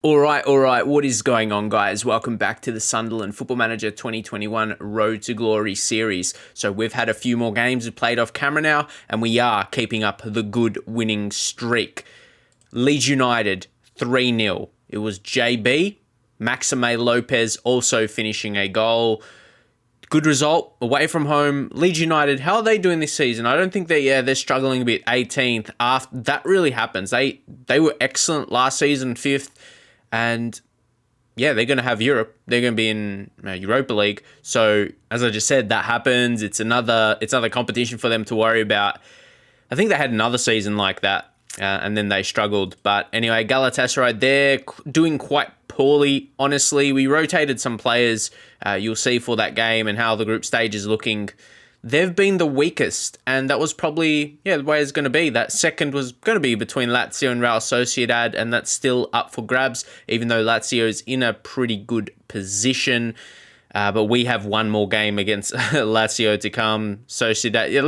All right. What is going on, guys? Welcome back to the Sunderland Football Manager 2021 Road to Glory series. So we've had a few more games we've played off camera now, and we are keeping up the good winning streak. Leeds United, 3-0. It was JB, Maxime Lopez also finishing a goal. Good result, away from home. Leeds United, how are they doing this season? I don't think they're struggling a bit, 18th. After that really happens. They were excellent last season, 5th. And yeah, they're going to have Europe. They're going to be in Europa League. So as I just said, that happens. It's another competition for them to worry about. I think they had another season like that, and then they struggled. But anyway, Galatasaray, they're doing quite poorly, honestly. We rotated some players, you'll see, for that game and how the group stage is looking. They've been the weakest, and that was probably, the way it's going to be. That second was going to be between Lazio and Real Sociedad, and that's still up for grabs, even though Lazio is in a pretty good position. But we have one more game against Lazio to come. Sociedad,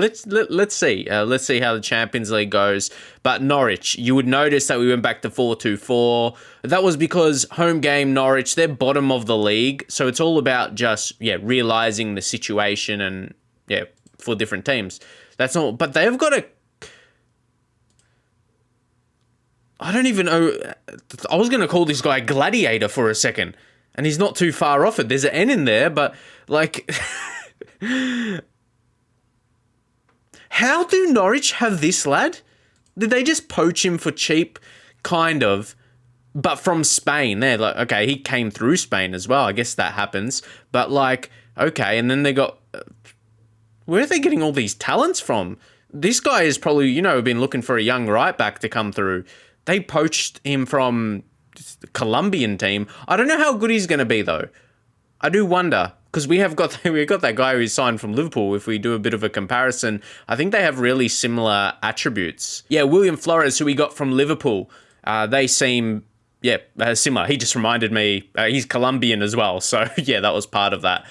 let's see. Let's see how the Champions League goes. But Norwich, you would notice that we went back to 4-2-4. That was because home game Norwich, they're bottom of the league, so it's all about just realizing the situation and for different teams. That's all. But they've got I don't even know. I was going to call this guy Gladiator for a second, and he's not too far off it. There's an N in there, but like, how do Norwich have this lad? Did they just poach him for cheap? Kind of. But from Spain. They're like, okay, he came through Spain as well. I guess that happens. But like, okay, and then they got... Where are they getting all these talents from? This guy is probably, been looking for a young right back to come through. They poached him from the Colombian team. I don't know how good he's going to be, though. I do wonder, because we've got that guy who's signed from Liverpool. If we do a bit of a comparison, I think they have really similar attributes. Yeah, William Flores, who we got from Liverpool, they seem, similar. He just reminded me, he's Colombian as well. So, that was part of that.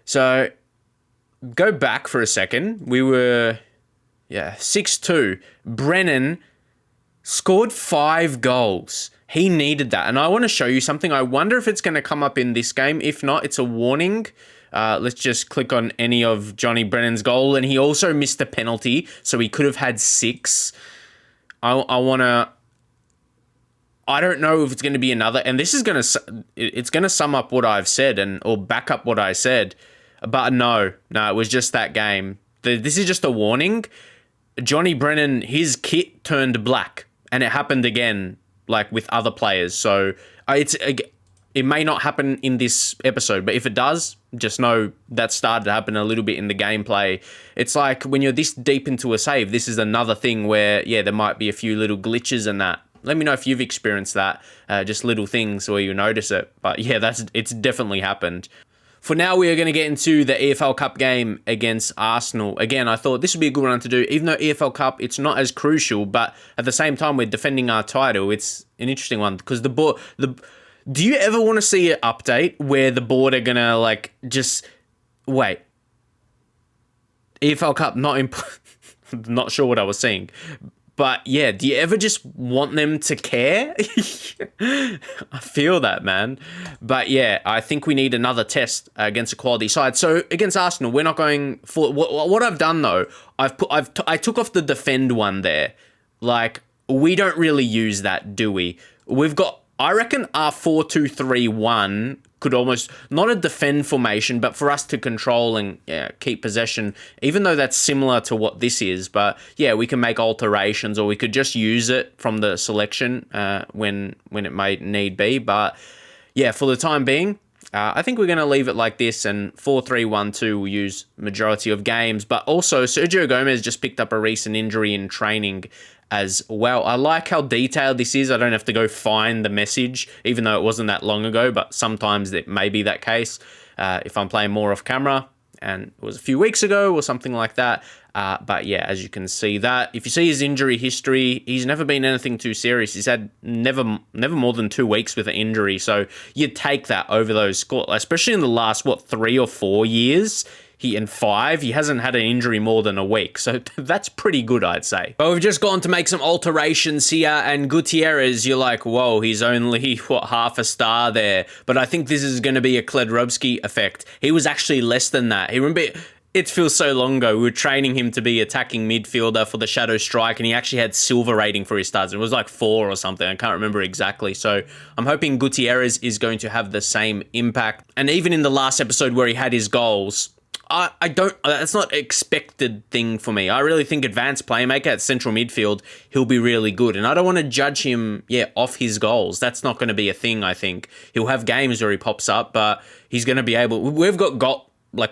So... Go back for a second. We were, 6-2. Brennan scored 5 goals. He needed that. And I want to show you something. I wonder if it's going to come up in this game. If not, it's a warning. Let's just click on any of Johnny Brennan's goal. And he also missed a penalty, so he could have had 6. I don't know if it's going to be another. And this is going to sum up what I've said or back up what I said. But no, it was just that game. This is just a warning. Johnny Brennan, his kit turned black, and it happened again, like with other players. So it may not happen in this episode, but if it does, just know that started to happen a little bit in the gameplay. It's like when you're this deep into a save, this is another thing where, there might be a few little glitches and that. Let me know if you've experienced that, just little things where you notice it. But it's definitely happened. For now, we are going to get into the EFL Cup game against Arsenal. Again, I thought this would be a good one to do. Even though EFL Cup, it's not as crucial, but at the same time, we're defending our title. It's an interesting one because the board... Do you ever want to see an update where the board are going to, just... Wait. EFL Cup, not sure what I was saying. But do you ever just want them to care? I feel that, man. But I think we need another test against a quality side. So against Arsenal, we're not going for what I've done though. I took off the defend one there. Like, we don't really use that, do we? We've got, I reckon our 4-2-3-1 could almost, not a defend formation, but for us to control and keep possession, even though that's similar to what this is. But we can make alterations, or we could just use it from the selection when it may need be. But for the time being, I think we're going to leave it like this, and 4-3-1-2 will use majority of games. But also, Sergio Gomez just picked up a recent injury in training as well. I like how detailed this is. I don't have to go find the message, even though it wasn't that long ago, but sometimes it may be that case if I'm playing more off camera, and it was a few weeks ago or something like that. But as you can see that, if you see his injury history, he's never been anything too serious. He's had never more than 2 weeks with an injury. So you'd take that over those scores, especially in the last, 3 or 4 years. in 5. He hasn't had an injury more than a week, so that's pretty good, I'd say. But we've just gone to make some alterations here, and Gutierrez, you're like, whoa, he's only, half a star there. But I think this is going to be a Kledrobski effect. He was actually less than that. It feels so long ago. We were training him to be attacking midfielder for the Shadow Strike, and he actually had silver rating for his stats. It was like 4 or something. I can't remember exactly. So I'm hoping Gutierrez is going to have the same impact. And even in the last episode where he had his goals, that's not an expected thing for me. I really think advanced playmaker at central midfield, he'll be really good. And I don't want to judge him, off his goals. That's not going to be a thing, I think. He'll have games where he pops up, but he's going to be able...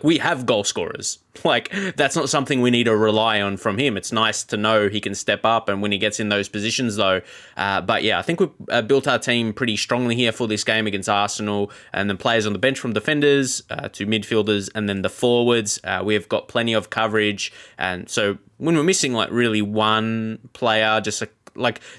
we have goal scorers. That's not something we need to rely on from him. It's nice to know he can step up and when he gets in those positions, though. I think we've built our team pretty strongly here for this game against Arsenal. And then players on the bench from defenders to midfielders and then the forwards. We've got plenty of coverage. And so when we're missing, really one player, just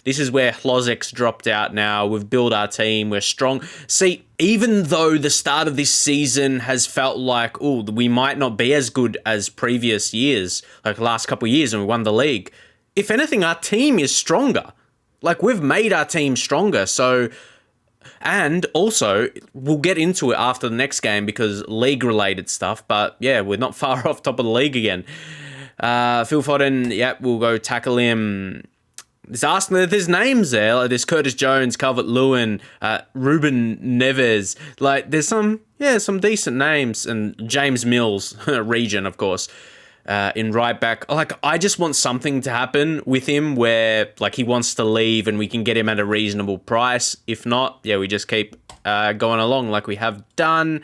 this is where Hlozek's dropped out now. We've built our team. We're strong. See, even though the start of this season has felt like, we might not be as good as previous years, like the last couple of years, and we won the league. If anything, our team is stronger. We've made our team stronger. So, and also, we'll get into it after the next game because league-related stuff. But yeah, we're not far off top of the league again. Phil Foden, we'll go tackle him. There's names there. There's Curtis Jones, Calvert-Lewin, Ruben Neves. There's some decent names. And James Mills, Region, of course, in right back. I just want something to happen with him where, he wants to leave and we can get him at a reasonable price. If not, we just keep going along like we have done.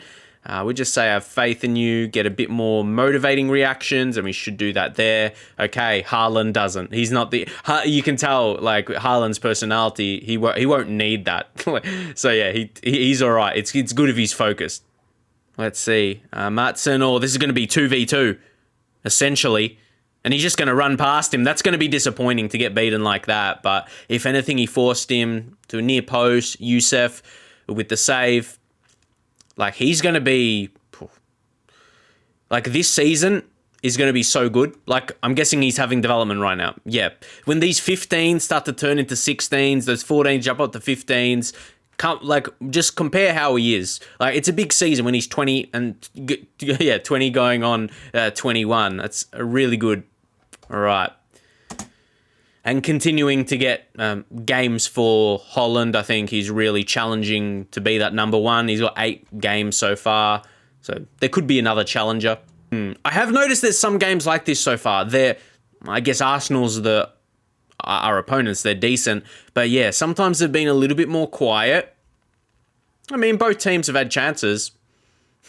We just say I have faith in you, get a bit more motivating reactions, and we should do that there. Okay, Haaland doesn't. He's not you can tell, Haaland's personality, he won't need that. So yeah, he's all right. It's good if he's focused. Let's see. Matson, this is going to be 2v2, essentially. And he's just going to run past him. That's going to be disappointing to get beaten like that. But if anything, he forced him to a near post. Youssef with the save. He's going to be... this season is going to be so good. I'm guessing he's having development right now. Yeah. When these 15s start to turn into 16s, those 14s jump up to 15s, just compare how he is. It's a big season when he's 20 and... 20 going on 21. That's a really good... All right. And continuing to get games for Holland, I think he's really challenging to be that number 1. He's got 8 games so far, so there could be another challenger. I have noticed there's some games like this so far. I guess Arsenal's our opponents, they're decent, but yeah, sometimes they've been a little bit more quiet. I mean, both teams have had chances.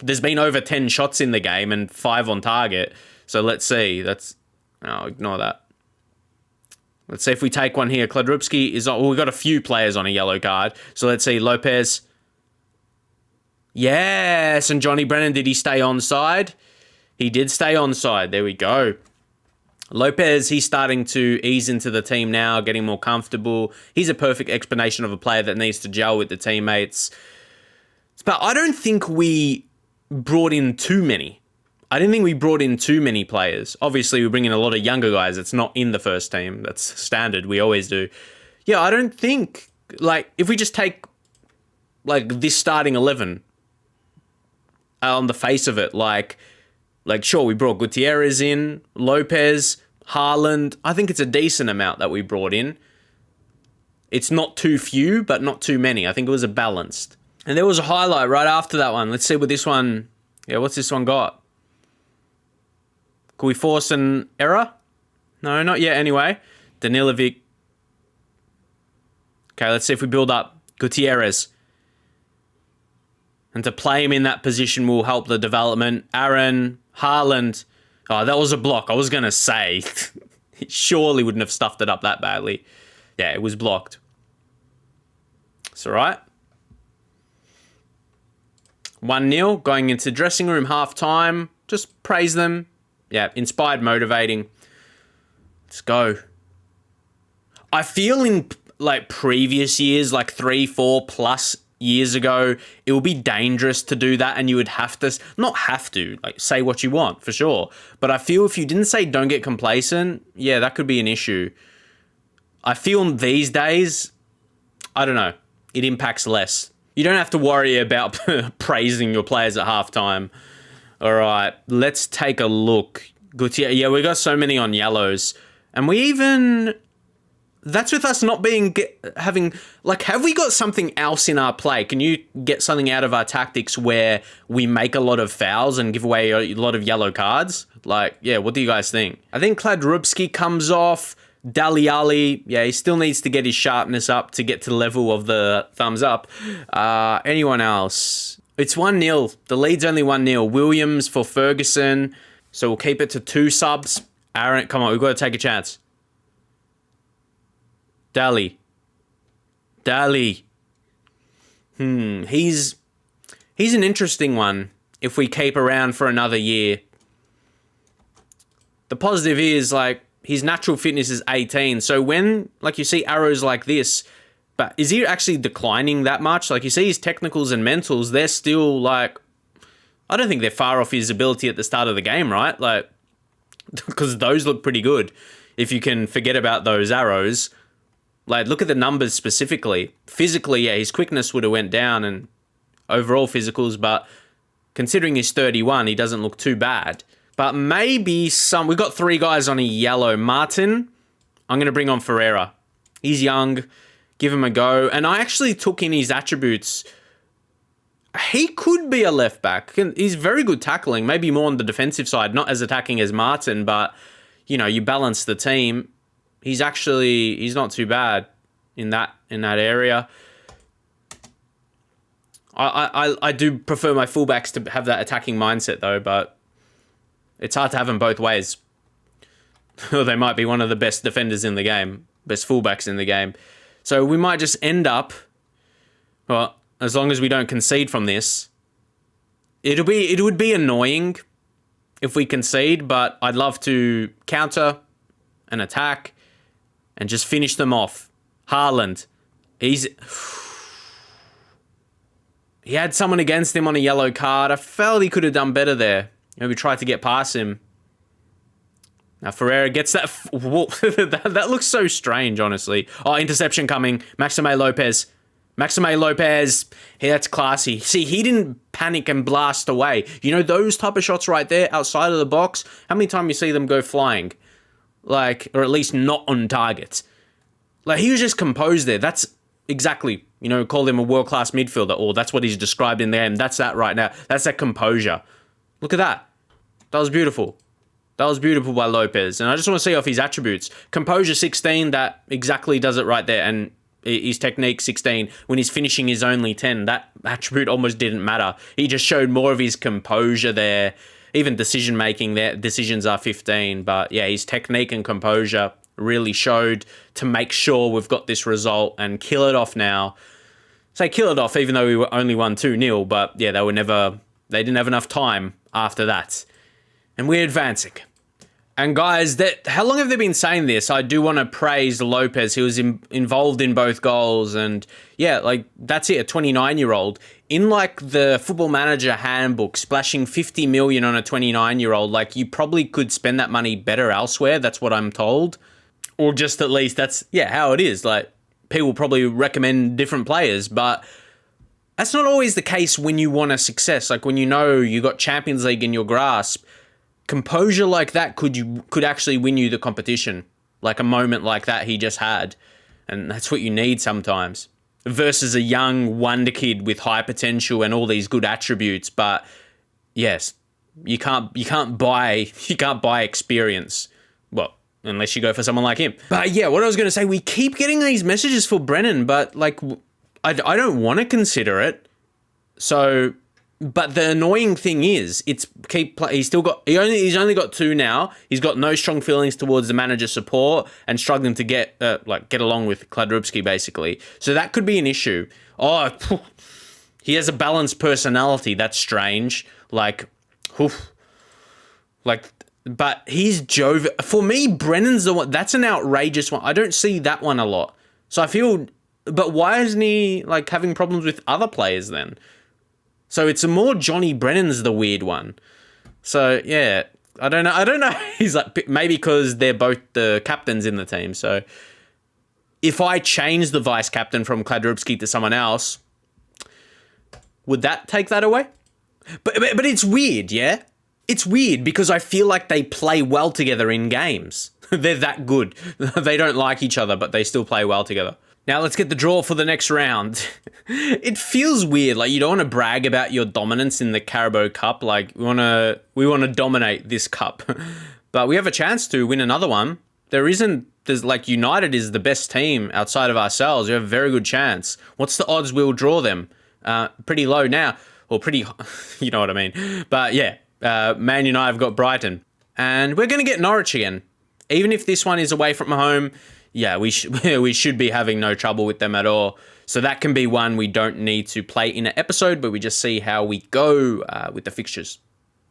There's been over 10 shots in the game and 5 on target, so let's see. Ignore that. Let's see if we take one here. Kledrubski is on... we've got a few players on a yellow card. So let's see. Lopez. Yes. And Johnny Brennan, did he stay onside? He did stay onside. There we go. Lopez, he's starting to ease into the team now, getting more comfortable. He's a perfect explanation of a player that needs to gel with the teammates. But I don't think we brought in too many. I didn't think we brought in too many players. Obviously, we bring in a lot of younger guys. It's not in the first team. That's standard. We always do. Yeah, I don't think... if we just take, this starting 11 on the face of it, sure, we brought Gutierrez in, Lopez, Haaland. I think it's a decent amount that we brought in. It's not too few, but not too many. I think it was a balanced. And there was a highlight right after that one. Let's see what this one... Yeah, what's this one got? Could we force an error? No, not yet anyway. Danilovic. Okay, let's see if we build up Gutierrez. And to play him in that position will help the development. Aaron, Haaland. Oh, that was a block. I was going to say. He surely wouldn't have stuffed it up that badly. Yeah, it was blocked. It's all right. 1-0 going into dressing room half-time. Just praise them. Yeah, inspired, motivating. Let's go. I feel in previous years, 3-4 plus years ago, it would be dangerous to do that, and you would have to, not have to, like, say what you want, for sure. But I feel if you didn't say don't get complacent, yeah, that could be an issue. I feel these days, I don't know, it impacts less. You don't have to worry about praising your players at halftime. All right, let's take a look. Good. Yeah, we got so many on yellows. And we even... That's with us not having... Like, have we got something else in our play? Can you get something out of our tactics where we make a lot of fouls and give away a lot of yellow cards? Like, yeah, what do you guys think? I think Kladrubski comes off. Dali Ali, yeah, he still needs to get his sharpness up to get to the level of the thumbs up. Anyone else? It's 1-0. The lead's only 1-0. Williams for Ferguson. So we'll keep it to 2 subs. Aaron, come on, we've got to take a chance. Dali. He's an interesting one if we keep around for another year. The positive is, like, his natural fitness is 18. So when, like, you see arrows like this, but is he actually declining that much? Like, you see his technicals and mentals, they're still, like, I don't think they're far off his ability at the start of the game, right? Like, because those look pretty good. If you can forget about those arrows, like, look at the numbers specifically. Physically, yeah, his quickness would have went down and overall physicals, but considering he's 31, he doesn't look too bad. But maybe we've got 3 guys on a yellow. Martin, I'm going to bring on Ferreira. He's young. Give him a go. And I actually took in his attributes. He could be a left back. He's very good tackling, maybe more on the defensive side, not as attacking as Martin, but, you know, you balance the team. He's not too bad in that area. I do prefer my fullbacks to have that attacking mindset, though, but it's hard to have them both ways. Or they might be one of the best defenders in the game, best fullbacks in the game. So we might just end up, well, as long as we don't concede from this, it would be annoying if we concede, but I'd love to counter and attack and just finish them off. Haaland, he had someone against him on a yellow card. I felt he could have done better there. Maybe tried to get past him. Now Ferreira gets that. That looks so strange, honestly. Oh, interception coming. Maxime Lopez. Hey, that's classy. See, he didn't panic and blast away. You know, those type of shots right there outside of the box, how many times you see them go flying? Like, or at least not on target. Like, he was just composed there. That's exactly, you know, call him a world-class midfielder, or that's what he's described in the game. That's that right now. That's that composure. Look at that. That was beautiful. That was beautiful by Lopez. And I just want to see off his attributes. Composure 16, that exactly does it right there. And his technique 16, when he's finishing is only 10. That attribute almost didn't matter. He just showed more of his composure there. Even decision making, their decisions are 15. But yeah, his technique and composure really showed to make sure we've got this result and kill it off now. Say kill it off, even though we were only won 2-0. But yeah, they didn't have enough time after that. And we're advancing. And guys, how long have they been saying this? I do want to praise Lopez. He was involved in both goals. And yeah, like, that's it, a 29-year-old. In, like, the Football Manager handbook, splashing 50 million on a 29-year-old, like, you probably could spend that money better elsewhere. That's what I'm told. Or just at least that's, yeah, how it is. Like, people probably recommend different players, but that's not always the case when you want a success. Like, when you know you got Champions League in your grasp, composure like that could actually win you the competition. Like a moment like that he just had. And that's what you need sometimes. Versus a young wonder kid with high potential and all these good attributes. But yes, you can't buy experience. Well, unless you go for someone like him. But yeah, what I was going to say, we keep getting these messages for Brennan, but like, I don't want to consider it. So, but the annoying thing is, he's only got 2 now. He's got no strong feelings towards the manager's support and struggling to get along with Kladrubski, basically. So that could be an issue. Oh, he has a balanced personality. That's strange. But he's jovial. For me, Brennan's the one. That's an outrageous one. I don't see that one a lot. So I feel But why isn't he like having problems with other players then? So it's more Johnny Brennan's the weird one. So yeah, I don't know. He's like, maybe because they're both the captains in the team. So if I change the vice captain from Kladrubski to someone else, would that take that away? But it's weird, yeah? It's weird because I feel like they play well together in games. They're that good. They don't like each other, but they still play well together. Now let's get the draw for the next round. It feels weird. Like, you don't want to brag about your dominance in the Carabao Cup. Like, we want to dominate this cup. But we have a chance to win another one. There's like, United is the best team outside of ourselves. We have a very good chance. What's the odds we'll draw them? Pretty low now. Or pretty, you know what I mean. But yeah, Man United have got Brighton. And we're going to get Norwich again. Even if this one is away from home, yeah, we should be having no trouble with them at all. So that can be one we don't need to play in an episode, but we just see how we go with the fixtures.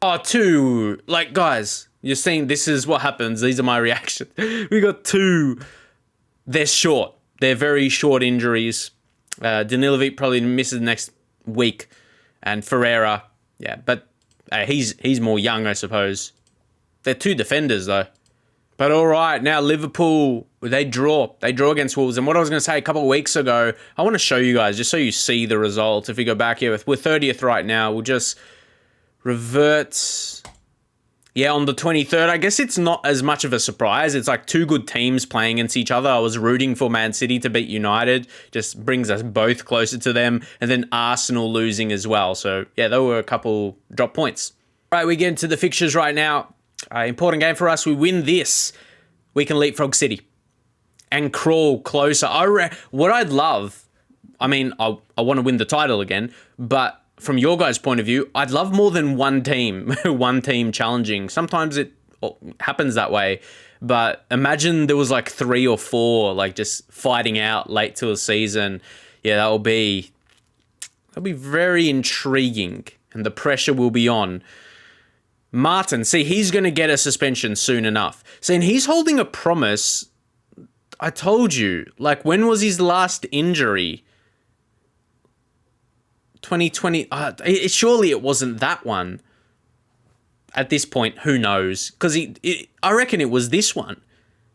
Oh, two. Like, guys, you're seeing this is what happens. These are my reactions. We got two. They're short. They're very short injuries. Danilovic probably misses next week. And Ferreira, yeah, but he's more young, I suppose. They're two defenders, though. But all right, now Liverpool, they draw against Wolves. And what I was going to say a couple of weeks ago, I want to show you guys, just so you see the results. If we go back here, we're 30th right now. We'll just revert. Yeah, on the 23rd, I guess it's not as much of a surprise. It's like two good teams playing against each other. I was rooting for Man City to beat United. Just brings us both closer to them. And then Arsenal losing as well. So, yeah, there were a couple drop points. All right, we get into the fixtures right now. Important game for us. We win this, we can leapfrog City and crawl closer. What I'd love, I mean, I want to win the title again, but from your guys' point of view, I'd love more than one team, one team challenging. Sometimes it happens that way, but imagine there was like 3 or 4 like just fighting out late to a season. Yeah, that'll be very intriguing, and the pressure will be on. Martin, see, he's going to get a suspension soon enough. See, and he's holding a promise. I told you, like, when was his last injury? 2020. Surely it wasn't that one. At this point, who knows? Because I reckon it was this one.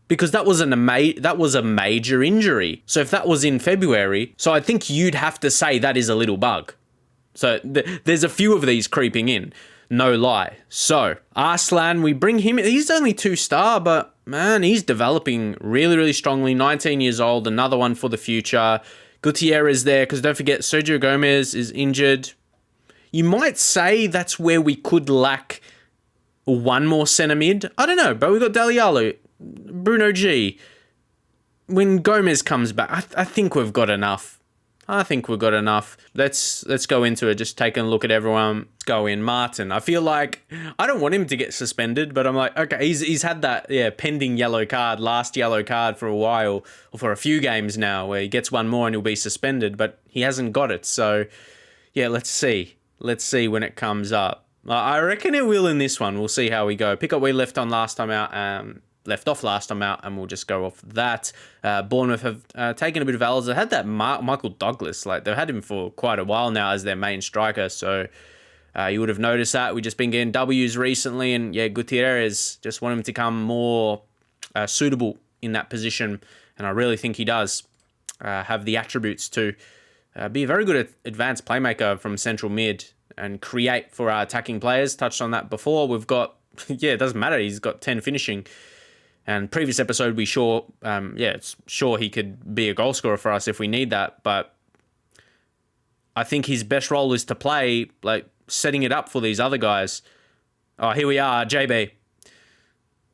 Because that was a major injury. So if that was in February, so I think you'd have to say that is a little bug. So there's a few of these creeping in. No lie. So, Arslan, we bring him. He's only 2-star, but man, he's developing really, really strongly. 19 years old, another one for the future. Gutierrez there, because don't forget, Sergio Gomez is injured. You might say that's where we could lack one more centre mid. I don't know, but we got Dalialo, Bruno G. When Gomez comes back, I think we've got enough. Let's go into it. Just taking a look at everyone. Let's go in. Martin. I feel like I don't want him to get suspended, but I'm like, okay, he's had that pending last yellow card for a while, or for a few games now, where he gets one more and he'll be suspended, but he hasn't got it. So yeah, let's see when it comes up. I reckon it will in this one. We'll see how we go. Pick up where we left off last time out, and we'll just go off that. Bournemouth have taken a bit of L's. They had that Michael Douglas. Like, they've had him for quite a while now as their main striker, so you would have noticed that. We've just been getting W's recently, and yeah, Gutierrez, just want him to become more suitable in that position, and I really think he does have the attributes to be a very good advanced playmaker from central mid and create for our attacking players. Touched on that before. We've got, it doesn't matter, he's got 10 finishing. And previous episode, it's sure he could be a goal scorer for us if we need that. But I think his best role is to play, like, setting it up for these other guys. Oh, here we are, JB.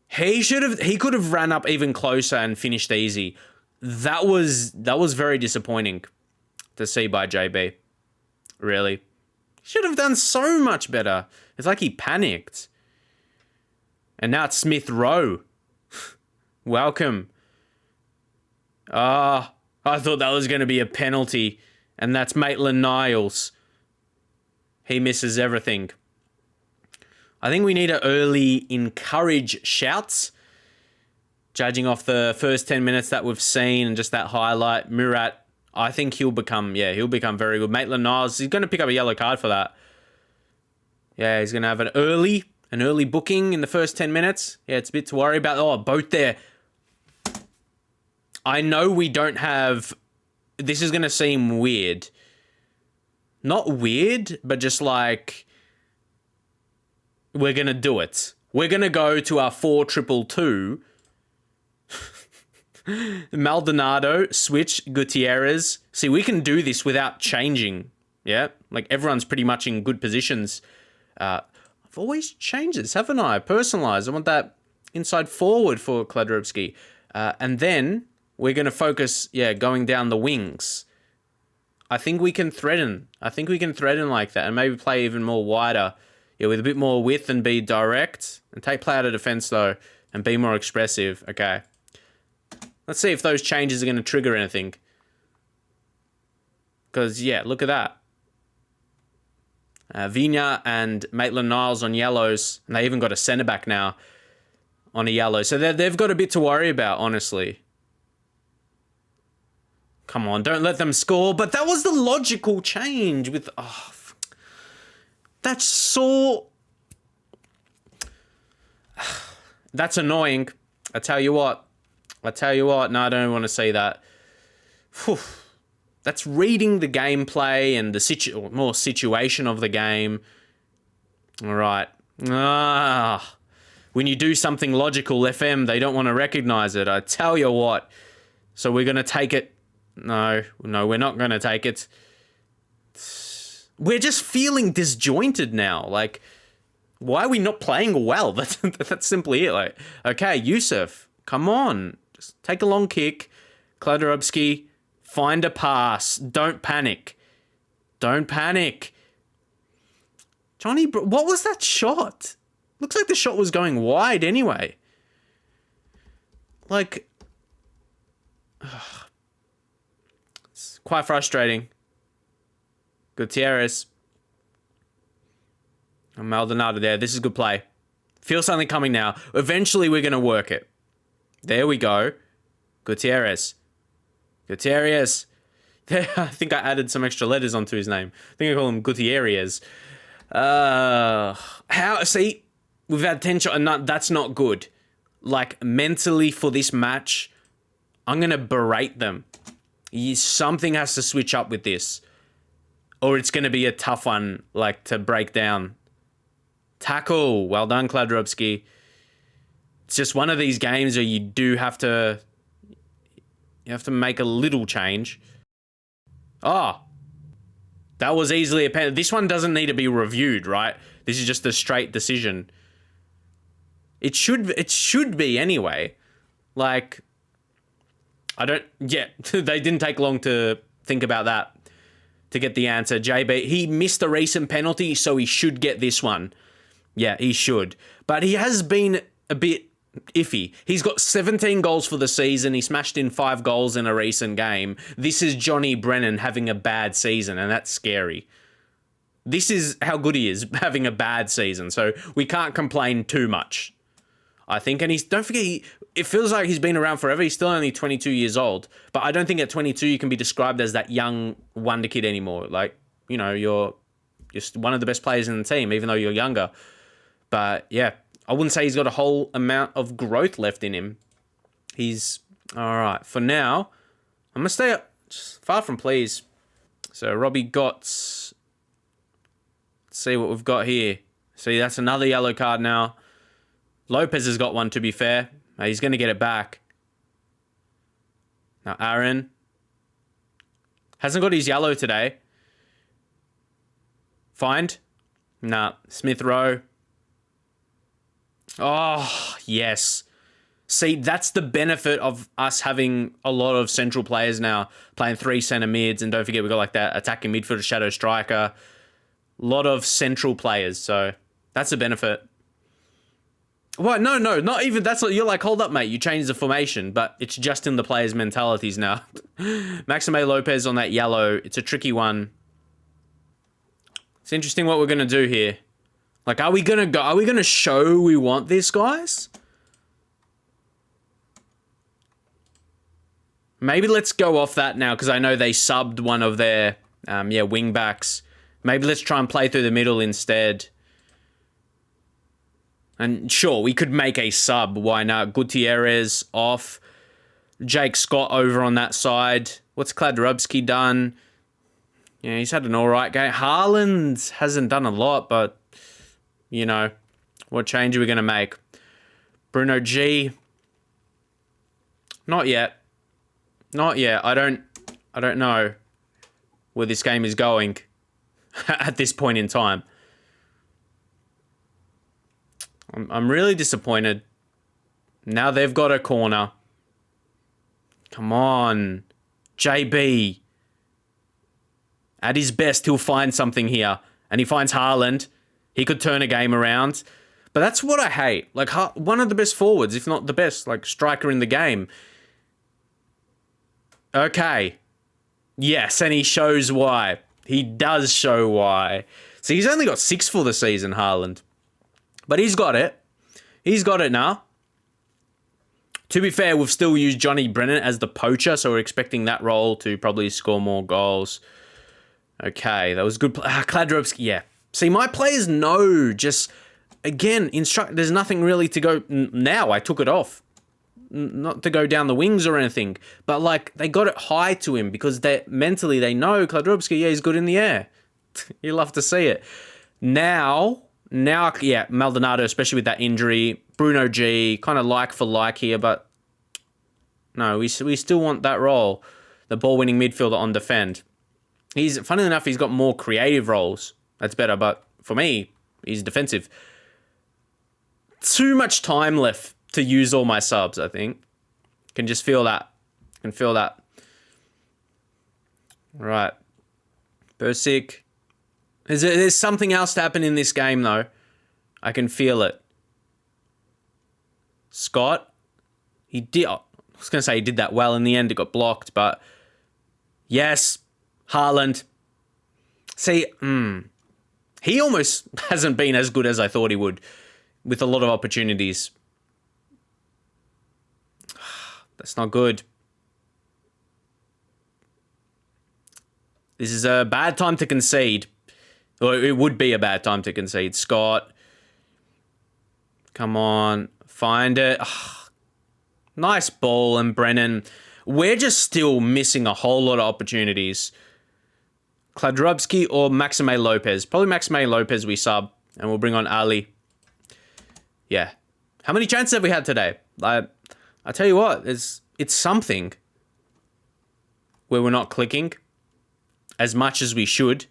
He could have ran up even closer and finished easy. That was very disappointing to see by JB. Really. Should have done so much better. It's like he panicked. And now it's Smith Rowe. Welcome. I thought that was going to be a penalty. And that's Maitland-Niles. He misses everything. I think we need to early encourage shouts. Judging off the first 10 minutes that we've seen and just that highlight, Murat I think he'll become very good. Maitland-Niles, he's going to pick up a yellow card for that. Yeah, he's going to have an early booking in the first 10 minutes. Yeah, it's a bit to worry about. Oh, both there. I know we don't have... This is going to seem weird. Not weird, but just like... We're going to do it. We're going to go to our 4-2-2. Maldonado, switch, Gutierrez. See, we can do this without changing. Yeah? Like, everyone's pretty much in good positions. I've always changed this, haven't I? Personalised. I want that inside forward for Kladrubski. And then we're going to focus, going down the wings. I think we can threaten. Like that and maybe play even more wider. Yeah, with a bit more width and be direct. And take play out of defence, though, and be more expressive. Okay. Let's see if those changes are going to trigger anything. Because, look at that. Vigna and Maitland-Niles on yellows. And they even got a centre-back now on a yellow. So they've got a bit to worry about, honestly. Come on, don't let them score. But that was the logical change with... Oh, that's so... That's annoying. I tell you what. No, I don't want to see that. Whew. That's reading the gameplay and the more situation of the game. All right. When you do something logical, FM, they don't want to recognize it. I tell you what. So we're going to take it. No, we're not going to take it. We're just feeling disjointed now. Like, why are we not playing well? That's simply it. Like, okay, Yusuf, come on. Just take a long kick. Kladrubski, find a pass. Don't panic. Johnny, what was that shot? Looks like the shot was going wide anyway. Like, it's quite frustrating. Gutierrez. And Maldonado there. This is good play. Feel something coming now. Eventually, we're going to work it. There we go. Gutierrez. I think I added some extra letters onto his name. I think I call him Gutierrez. See, we've had 10 shots, and that's not good. Like, mentally for this match, I'm going to berate them. Something has to switch up with this. Or it's going to be a tough one, like, to break down. Tackle. Well done, Kladrubski. It's just one of these games where you do have to... You have to make a little change. Oh. That was easily a penalty. This one doesn't need to be reviewed, right? This is just a straight decision. It should be anyway. Like... they didn't take long to think about that. To get the answer. JB, he missed a recent penalty, so he should get this one. Yeah, he should. But he has been a bit iffy. He's got 17 goals for the season. He smashed in 5 goals in a recent game. This is Johnny Brennan having a bad season, and that's scary. This is how good he is, having a bad season. So we can't complain too much, I think. And don't forget, it feels like he's been around forever. He's still only 22 years old. But I don't think at 22 you can be described as that young wonder kid anymore. Like, you're just one of the best players in the team, even though you're younger. But yeah, I wouldn't say he's got a whole amount of growth left in him. He's all right. For now, I'm going to stay up far from please. So Robbie Gotts. Let's see what we've got here. See, that's another yellow card now. Lopez has got one, to be fair. He's going to get it back. Now, Aaron hasn't got his yellow today. Find? Nah. Smith Rowe. Oh, yes. See, that's the benefit of us having a lot of central players now, playing 3 centre mids, and don't forget we've got like that attacking midfielder, shadow striker. A lot of central players, so that's a benefit. What? No, not even. That's what you're like. Hold up, mate. You changed the formation, but it's just in the players' mentalities now. Maxime Lopez on that yellow. It's a tricky one. It's interesting what we're gonna do here. Like, are we gonna show we want this, guys? Maybe let's go off that now because I know they subbed one of their wing backs. Maybe let's try and play through the middle instead. And sure, we could make a sub. Why not? Gutierrez off. Jake Scott over on that side. What's Kladrubski done? Yeah, he's had an all right game. Haaland hasn't done a lot, but, you know, what change are we going to make? Bruno G. Not yet. Not yet. I don't know where this game is going at this point in time. I'm really disappointed. Now they've got a corner. Come on. JB. At his best, he'll find something here. And he finds Haaland. He could turn a game around. But that's what I hate. Like, one of the best forwards, if not the best, like, striker in the game. Okay. Yes, and he shows why. He does show why. So he's only got 6 for the season, Haaland. But he's got it. He's got it now. To be fair, we've still used Johnny Brennan as the poacher, so we're expecting that role to probably score more goals. Okay, that was good. Kladrubski, yeah. See, my players know just, again, there's nothing really to go. Now I took it off. Not to go down the wings or anything. But, like, they got it high to him because mentally they know Kladrubski, yeah, he's good in the air. You love to see it. Now, yeah, Maldonado, especially with that injury. Bruno G, kind of like for like here, but no, we still want that role. The ball-winning midfielder on defend. Funnily enough, he's got more creative roles. That's better, but for me, he's defensive. Too much time left to use all my subs, I think. Can just feel that. Can feel that. Right. Bersic. There's something else to happen in this game, though. I can feel it. Scott. I was going to say he did that well. In the end, it got blocked, but yes. Haaland. See, he almost hasn't been as good as I thought he would with a lot of opportunities. That's not good. This is a bad time to concede. Or it would be a bad time to concede. Scott. Come on. Find it. Nice ball. And Brennan. We're just still missing a whole lot of opportunities. Kladrubski or Maxime Lopez. Probably Maxime Lopez we sub. And we'll bring on Ali. Yeah. How many chances have we had today? I tell you what. It's something. Where we're not clicking. As much as we should.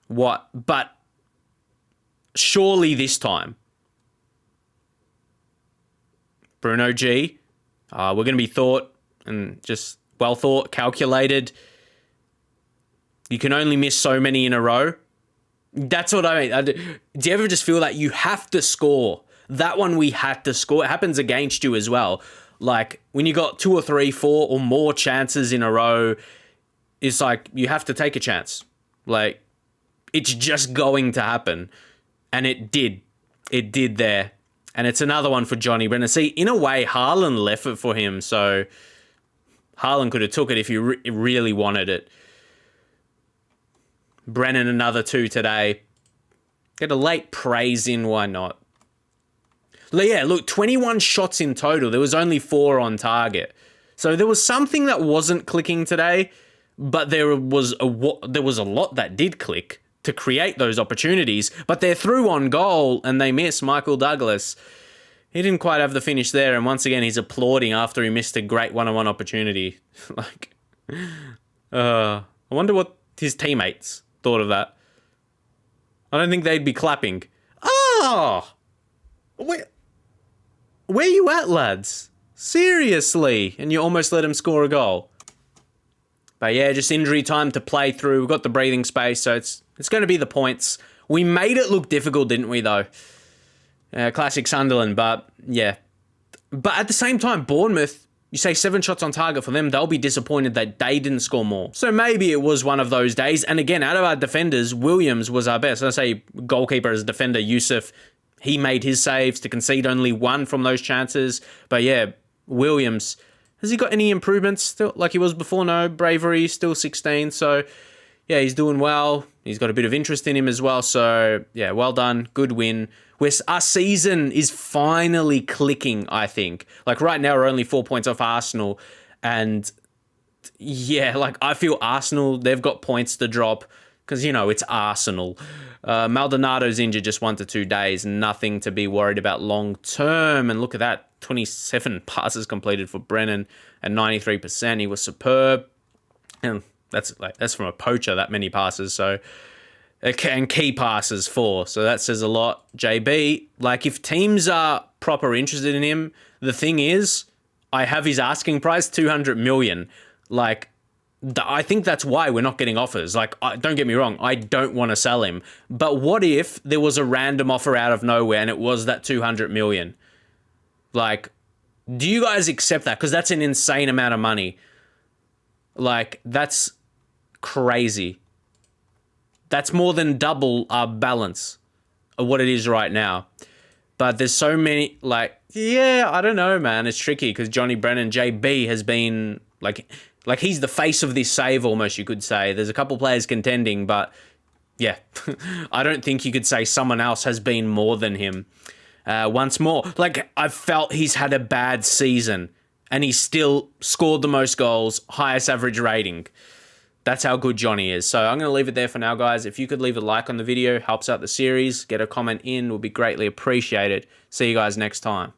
What? But. Surely this time. Bruno G. We're going to be thought. And just well thought. Calculated. You can only miss so many in a row. That's what I mean. Do you ever just feel that you have to score? That one we had to score. It happens against you as well. Like, when you got 2 or 3, 4 or more chances in a row, it's like, you have to take a chance. Like, it's just going to happen. And it did. It did there. And it's another one for Johnny Brennan. See, in a way, Haaland left it for him. So, Haaland could have took it if he really wanted it. Brennan, another 2 today. Get a late praise in, why not? Yeah, look, 21 shots in total. There was only 4 on target. So there was something that wasn't clicking today, but there was a lot that did click to create those opportunities. But they're through on goal, and they miss Michael Douglas. He didn't quite have the finish there, and once again, he's applauding after he missed a great one-on-one opportunity. I wonder what his teammates thought of that. I don't think they'd be clapping. Oh! Where you at, lads? Seriously? And you almost let him score a goal. But yeah, just injury time to play through. We've got the breathing space, so it's going to be the points. We made it look difficult, didn't we, though? Classic Sunderland, but yeah. But at the same time, Bournemouth, you say 7 shots on target for them, they'll be disappointed that they didn't score more. So maybe it was one of those days. And again, out of our defenders, Williams was our best. I say goalkeeper as a defender, Yusuf, he made his saves to concede only 1 from those chances. But yeah, Williams, Has he got any improvements still like he was before? No. Bravery, still 16. So, yeah, he's doing well. He's got a bit of interest in him as well. So, yeah, well done. Good win. Our season is finally clicking, I think. Like, right now, we're only 4 points off Arsenal. And, yeah, like, I feel Arsenal, they've got points to drop because, you know, it's Arsenal. Maldonado's injured just 1 to 2 days. Nothing to be worried about long term. And look at that. 27 passes completed for Brennan at 93%. He was superb. And that's from a poacher, that many passes. So, and key passes 4. So that says a lot. JB, like if teams are proper interested in him, the thing is, I have his asking price, 200 million. Like, I think that's why we're not getting offers. Like, don't get me wrong, I don't want to sell him. But what if there was a random offer out of nowhere and it was that 200 million? Like, do you guys accept that? Because that's an insane amount of money. Like, that's crazy. That's more than double our balance of what it is right now. But there's so many, like, yeah, I don't know, man. It's tricky because Johnny Brennan, JB, has been, like he's the face of this save almost, you could say. There's a couple players contending, but, yeah. I don't think you could say someone else has been more than him. Once more, like, I've felt he's had a bad season and he's still scored the most goals, highest average rating. That's how good Johnny is. So I'm going to leave it there for now, guys. If you could leave a like on the video, helps out the series. Get a comment in, will be greatly appreciated. See you guys next time.